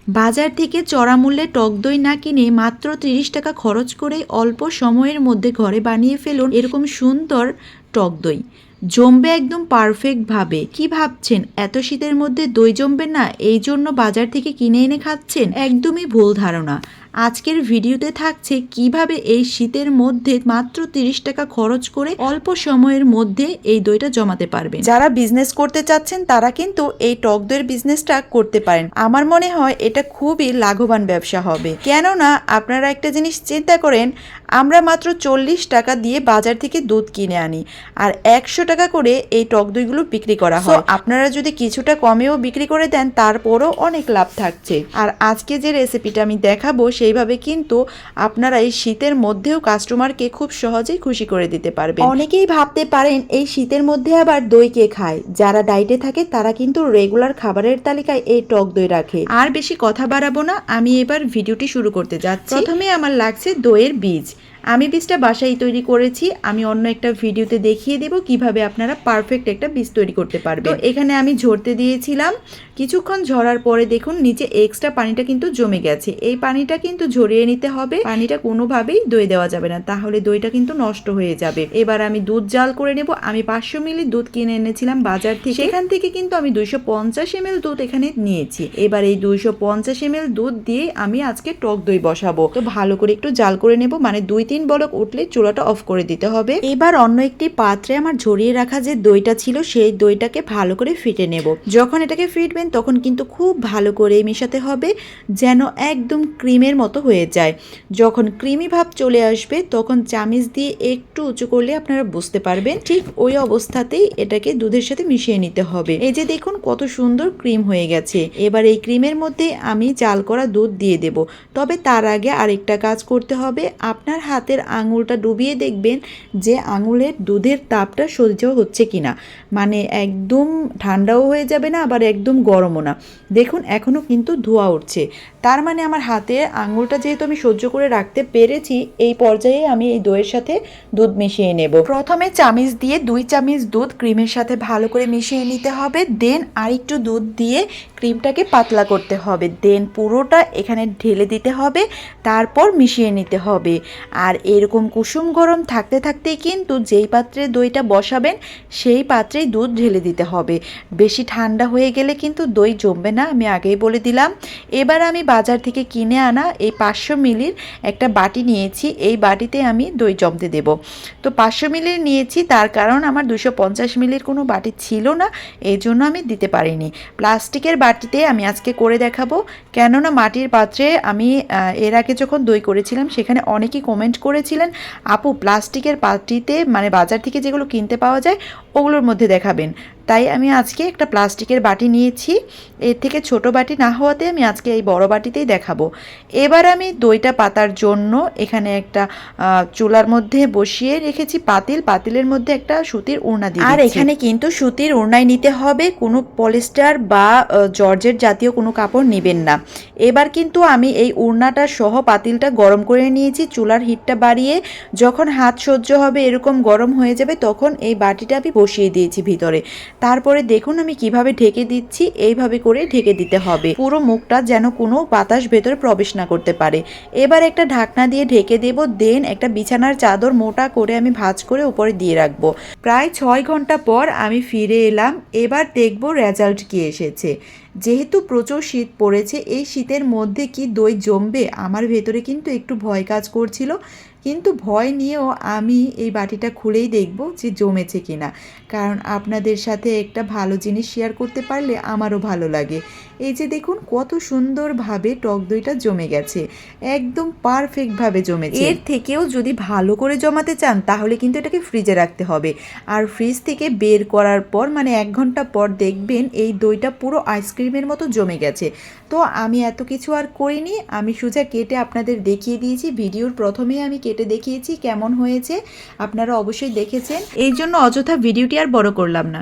বাজার থেকে চড়া মূল্যে টক দই না কিনে মাত্র 30 টাকা খরচ করে অল্প সময়ের মধ্যে ঘরে বানিয়ে ফেলুন এরকম সুন্দর টক দই। জমবে একদম পারফেক্টভাবে। কি ভাবছেন এত শীতের মধ্যে দই জমবে না, এই জন্য বাজার থেকে কিনে এনে খাচ্ছেন? একদমই ভুল ধারণা। আজকের ভিডিওতে থাকছে কিভাবে এই শীতের মধ্যে মাত্র 30 টাকা খরচ করে অল্প সময়ের মধ্যে এই দইটা জমাতে পারবেন। যারা বিজনেস করতে চাচ্ছেন তারা কিন্তু এই টক দইয়ের বিজনেসটা করতে পারেন। আমার মনে হয় এটা খুবই লাভবান ব্যবসা হবে। কেননা আপনারা একটা জিনিস চিন্তা করেন, আমরা মাত্র 40 টাকা দিয়ে বাজার থেকে দুধ কিনে আনি আর 100 টাকা করে এই টক দইগুলো বিক্রি করা হয়। আপনারা যদি কিছুটা কমেও বিক্রি করে দেন তারপরও অনেক লাভ থাকছে। আর আজকে যে রেসিপিটা আমি দেখাবো সেইভাবে কিন্তু আপনারা এই শীতের মধ্যেও কাস্টমারকে খুব সহজেই খুশি করে দিতে পারবেন। অনেকেই ভাবতে পারেন এই শীতের মধ্যে আবার দই কে খায়। যারা ডায়েটে থাকে তারা কিন্তু রেগুলার খাবারের তালিকায় এই টক দই রাখে। আর বেশি কথা বাড়াবো না, আমি এবার ভিডিওটি শুরু করতে যাচ্ছি। প্রথমে আমার লাগছে দইয়ের বীজ। আমি বীজটা বাসায় তৈরি করেছি। আমি অন্য একটা ভিডিওতে দেখিয়ে দেব কিভাবে আপনারা পারফেক্ট একটা বীজ তৈরি করতে পারবেন। তো এখানে আমি ঝরতে দিয়েছিলাম। কিছুক্ষণ ঝরার পরে দেখুন নিচে এক্সট্রা পানিটা কিন্তু জমে গেছে। এই পানিটা কিন্তু ঝরিয়ে নিতে হবে। পানিটা কোনোভাবেই দই দেওয়া যাবে না, তাহলে দইটা কিন্তু নষ্ট হয়ে যাবে। এবার আমি দুধ জাল করে নেব। আমি 500 মিলি দুধ কিনে এনেছিলাম বাজার থেকে। সেখান থেকে কিন্তু আমি 250 ml দুধ এখানে নিয়েছি। এবার এই 250 ml দুধ দিয়ে আমি আজকে টক দই বসাবো। তো ভালো করে একটু জাল করে নেব, মানে 2-3 বলক উঠলে চুলাটা অফ করে দিতে হবে। এবার অন্য একটি পাত্রে আমার ঝরিয়ে রাখা যে দইটা ছিল সেই দইটাকে ভালো করে ফিটে নেব। যখন এটাকে ফিটবেন তখন কিন্তু খুব ভালো করে মেশাতে হবে যেন একদম ক্রিমের মতো হয়ে যায়। যখন ক্রিমি ভাব চলে আসবে তখন চামিচ দিয়ে একটু উঁচু করলে আপনারা বুঝতে পারবেন। ঠিক ওই অবস্থাতেই এটাকে দুধের সাথে মিশিয়ে নিতে হবে। এই যে দেখুন কত সুন্দর ক্রিম হয়ে গেছে। এবার এই ক্রিমের মধ্যে আমি জাল করা দুধ দিয়ে দেব। তবে তার আগে আরেকটা কাজ করতে হবে। আপনার হাতের আঙুলটা ডুবিয়ে দেখবেন যে আঙুলের দুধের তাপটা সহ্য হচ্ছে কিনা, মানে একদম ঠান্ডাও হয়ে যাবে না আবার একদম গরমও না। দেখুন এখনো কিন্তু ধোঁয়া উঠছে, তার মানে আমার হাতে আঙুলটা যেহেতু আমি সহ্য করে রাখতে পেরেছি। এই পর্যায়ে আমি এই দইয়ের সাথে দুধ মিশিয়ে নেব। প্রথমে চামিচ দিয়ে 2 চামচ দুধ ক্রিমের সাথে ভালো করে মিশিয়ে নিতে হবে। দেন আরেকটু দুধ দিয়ে ক্রিমটাকে পাতলা করতে হবে। দেন পুরোটা এখানে ঢেলে দিতে হবে, তারপর মিশিয়ে নিতে হবে। আর এরকম কুসুম গরম থাকতে থাকতেই কিন্তু যেই পাত্রে দইটা বসাবেন সেই পাত্রেই দুধ ঢেলে দিতে হবে। বেশি ঠান্ডা হয়ে গেলে কিন্তু দই জমবে না, আমি আগেই বলে দিলাম। এবার আমি বাজার থেকে কিনে আনা এই 500 মিলির একটা বাটি নিয়েছি। এই বাটিতে আমি দই জমতে দেব। তো 500 মিলির নিয়েছি, তার কারণ আমার 250 মিলির কোনো বাটি ছিল না, এই জন্য আমি দিতে পারিনি। প্লাস্টিকের বাটিতে আমি আজকে করে দেখাবো। কেননা মাটির পাত্রে আমি এর আগে যখন দই করেছিলাম সেখানে অনেকেই কমেন্ট করেছিলেন, আপু প্লাস্টিকের বাটিতে মানে বাজার থেকে যেগুলো কিনতে পাওয়া যায় ওগুলোর মধ্যে দেখাবেন। তাই আমি আজকে একটা প্লাস্টিকের বাটি নিয়েছি। এর থেকে ছোট বাটি না হওয়াতে আমি আজকে এই বড় বাটিতেই দেখাবো। এবার আমি দইটা পাতার জন্য এখানে একটা চুলার মধ্যে বসিয়ে রেখেছি পাতিল। পাতিলের মধ্যে একটা সুতির ওড়না দিয়ে, আর এখানে কিন্তু সুতির ওড়নায় নিতে হবে, কোনো পলিস্টার বা জর্জেট জাতীয় কোনো কাপড় নেবেন না। এবার কিন্তু আমি এই ওড়নাটা সহ পাতিলটা গরম করে নিয়েছি। চুলার হিটটা বাড়িয়ে যখন হাত সহ্য হবে এরকম গরম হয়ে যাবে তখন এই বাটিটা আমি বসিয়ে দিয়েছি ভিতরে। তারপরে দেখুন আমি কিভাবে ঢেকে দিচ্ছি। এইভাবে করে ঢেকে দিতে হবে পুরো মুখটা, যেন কোনো বাতাস ভেতরে প্রবেশ না করতে পারে। এবার একটা ঢাকনা দিয়ে ঢেকে দেব। দেন একটা বিছানার চাদর মোটা করে আমি ভাঁজ করে উপরে দিয়ে রাখবো। প্রায় 6 ঘন্টা পর আমি ফিরে এলাম। এবার দেখব রেজাল্ট কি এসেছে। যেহেতু প্রচুর শীত পড়েছে, এই শীতের মধ্যে কি দই জমবে, আমার ভেতরে কিন্তু একটু ভয় কাজ করছিল। কিন্তু ভয় নিয়েও আমি এই বাটিটা খুলেই দেখব যে জমেছে কিনা, কারণ আপনাদের সাথে একটা ভালো জিনিস শেয়ার করতে পারলে আমারও ভালো লাগে। এই যে দেখুন কত সুন্দরভাবে টক দইটা জমে গেছে, একদম পারফেক্টভাবে জমেছে। এর থেকেও যদি ভালো করে জমাতে চান তাহলে কিন্তু এটাকে ফ্রিজে রাখতে হবে। আর ফ্রিজ থেকে বের করার পর মানে 1 ঘন্টা পর দেখবেন এই দইটা পুরো আইসক্রিমের মতো জমে গেছে। তো আমি এত কিছু আর করিনি, আমি সোজা কেটে আপনাদের দেখিয়ে দিয়েছি। ভিডিওর প্রথমেই আমি কেটে দেখিয়েছি কেমন হয়েছে, আপনারা অবশ্যই দেখেছেন, এই জন্য অযথা ভিডিওটি আর বড় করলাম না।